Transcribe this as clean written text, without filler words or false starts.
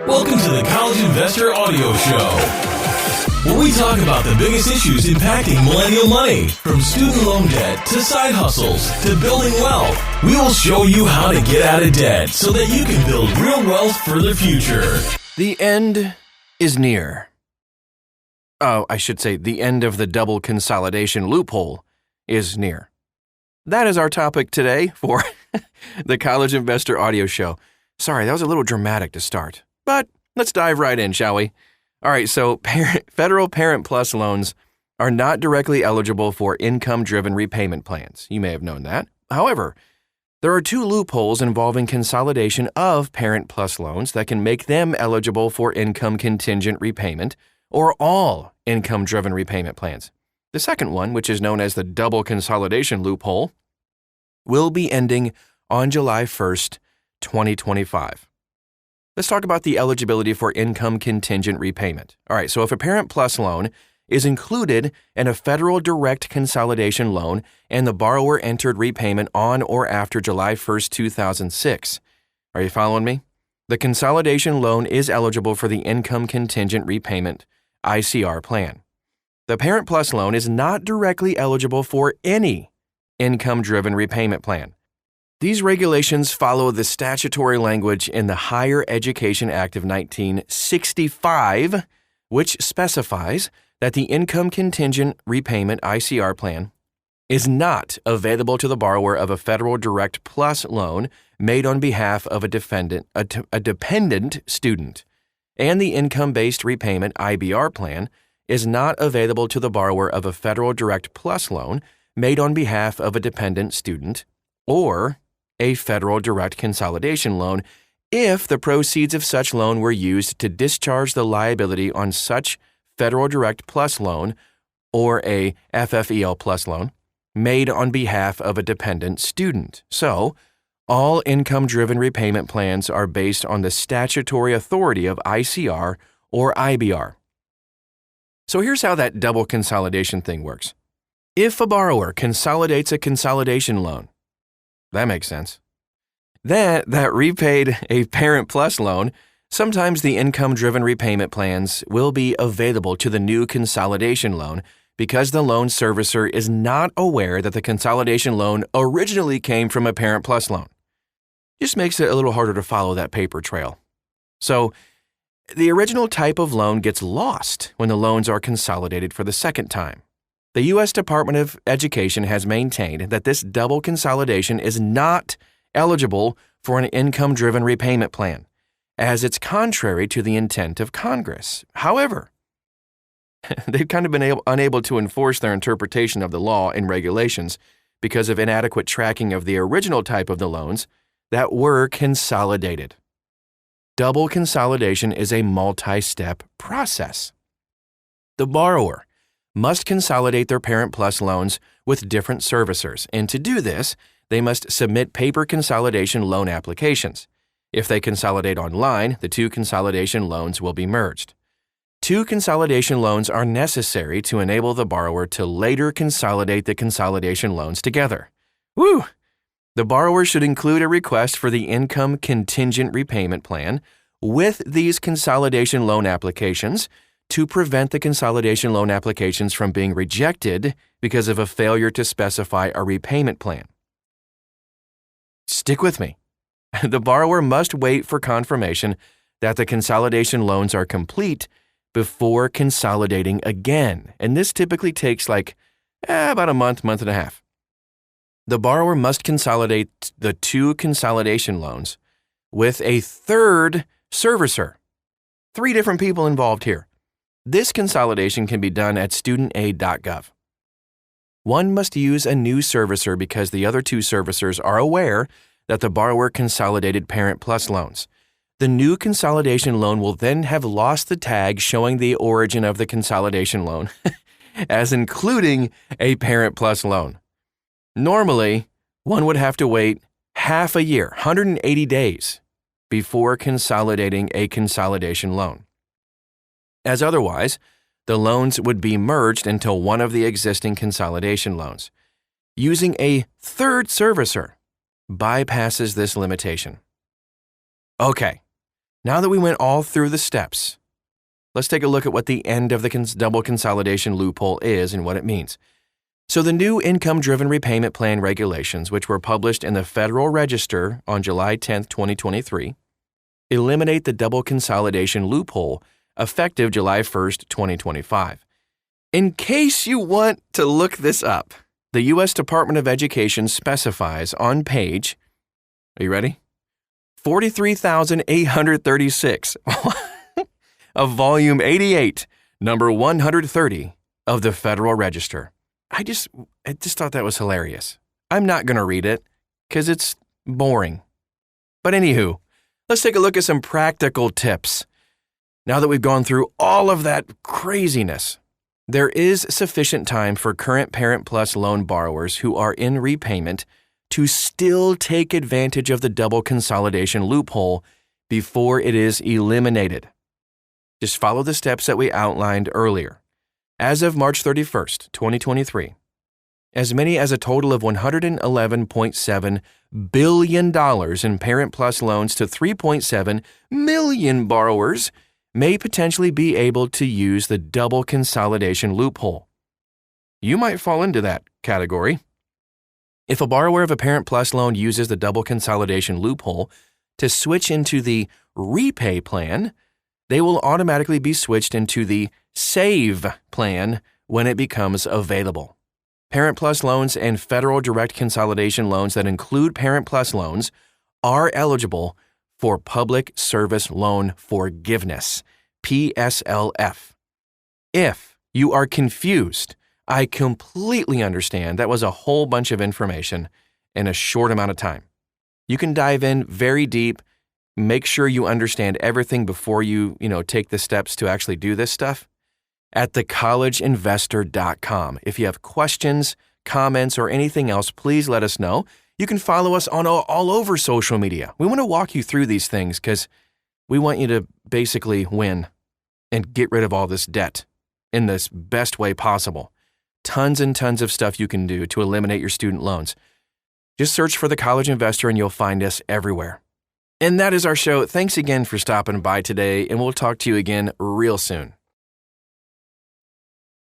Welcome to the College Investor Audio Show, where we talk about the biggest issues impacting millennial money, from student loan debt to side hustles to building wealth. We will show you how to get out of debt so that you can build real wealth for the future. The end is near. Oh, I should say the end of the double-consolidation loophole is near. That is our topic today for the College Investor Audio Show. Sorry, that was a little dramatic to start, but let's dive right in, shall we? All right, so federal Parent Plus loans are not directly eligible for income-driven repayment plans. You may have known that. However, there are two loopholes involving consolidation of Parent Plus loans that can make them eligible for income-contingent repayment or all income-driven repayment plans. The second one, which is known as the Double-Consolidation Loophole, will be ending on July 1st, 2025. Let's talk about the eligibility for income-contingent repayment. All right, so if a Parent Plus loan is included in a federal direct consolidation loan and the borrower entered repayment on or after July 1st, 2006. Are you following me? The consolidation loan is eligible for the income contingent repayment ICR plan. The Parent Plus loan is not directly eligible for any income-driven repayment plan. These regulations follow the statutory language in the Higher Education Act of 1965, which specifies that the income contingent repayment ICR plan is not available to the borrower of a federal direct plus loan made on behalf of a dependent student, and the income-based repayment IBR plan is not available to the borrower of a federal direct plus loan made on behalf of a dependent student or a federal direct consolidation loan if the proceeds of such loan were used to discharge the liability on such Federal Direct Plus loan or a FFEL Plus loan made on behalf of a dependent student. So, all income-driven repayment plans are based on the statutory authority of ICR or IBR. So here's how that double consolidation thing works. If a borrower consolidates a consolidation loan, that makes sense, that repaid a Parent Plus loan, sometimes the income-driven repayment plans will be available to the new consolidation loan because the loan servicer is not aware that the consolidation loan originally came from a Parent Plus loan. Just makes it a little harder to follow that paper trail. So, the original type of loan gets lost when the loans are consolidated for the second time. The U.S. Department of Education has maintained that this double consolidation is not eligible for an income-driven repayment plan, as it's contrary to the intent of Congress. However, they've kind of been unable to enforce their interpretation of the law and regulations because of inadequate tracking of the original type of the loans that were consolidated. Double consolidation is a multi-step process. The borrower must consolidate their Parent Plus loans with different servicers, and to do this, they must submit paper consolidation loan applications. If they consolidate online, the two consolidation loans will be merged. Two consolidation loans are necessary to enable the borrower to later consolidate the consolidation loans together. Woo! The borrower should include a request for the income contingent repayment plan with these consolidation loan applications to prevent the consolidation loan applications from being rejected because of a failure to specify a repayment plan. Stick with me. The borrower must wait for confirmation that the consolidation loans are complete before consolidating again, and this typically takes about a month and a half. The borrower must consolidate the two consolidation loans with a third servicer. 3 different people involved here. This consolidation can be done at studentaid.gov. One must use a new servicer because the other 2 servicers are aware that the borrower consolidated Parent Plus loans. The new consolidation loan will then have lost the tag showing the origin of the consolidation loan as including a Parent Plus loan. Normally, one would have to wait half a year, 180 days, before consolidating a consolidation loan. As otherwise, the loans would be merged into one of the existing consolidation loans. Using a third servicer bypasses this limitation. Okay, Now that we went all through the steps, let's take a look at what the end of the double consolidation loophole is and what it means. So the new income-driven repayment plan regulations, which were published in the Federal Register on July 10, 2023, eliminate the double consolidation loophole effective July 1, 2025. In case you want to look this up, the U.S. Department of Education specifies on page, are you ready? 43,836 of Volume 88, number 130 of the Federal Register. I just thought that was hilarious. I'm not going to read it because it's boring. But anywho, let's take a look at some practical tips. Now that we've gone through all of that craziness, there is sufficient time for current Parent Plus loan borrowers who are in repayment to still take advantage of the double consolidation loophole before it is eliminated. Just follow the steps that we outlined earlier. As of March 31st, 2023, as many as a total of $111.7 billion in Parent Plus loans to 3.7 million borrowers may potentially be able to use the double consolidation loophole. You might fall into that category. If a borrower of a Parent Plus loan uses the double consolidation loophole to switch into the repay plan, they will automatically be switched into the save plan when it becomes available. Parent Plus loans and federal direct consolidation loans that include Parent Plus loans are eligible for Public Service Loan Forgiveness, PSLF. If you are confused, I completely understand that was a whole bunch of information in a short amount of time. You can dive in very deep. Make sure you understand everything before you take the steps to actually do this stuff at thecollegeinvestor.com. If you have questions, comments, or anything else, please let us know. You can follow us on all over social media. We want to walk you through these things because we want you to basically win and get rid of all this debt in this best way possible. Tons and tons of stuff you can do to eliminate your student loans. Just search for The College Investor and you'll find us everywhere. And that is our show. Thanks again for stopping by today, and we'll talk to you again real soon.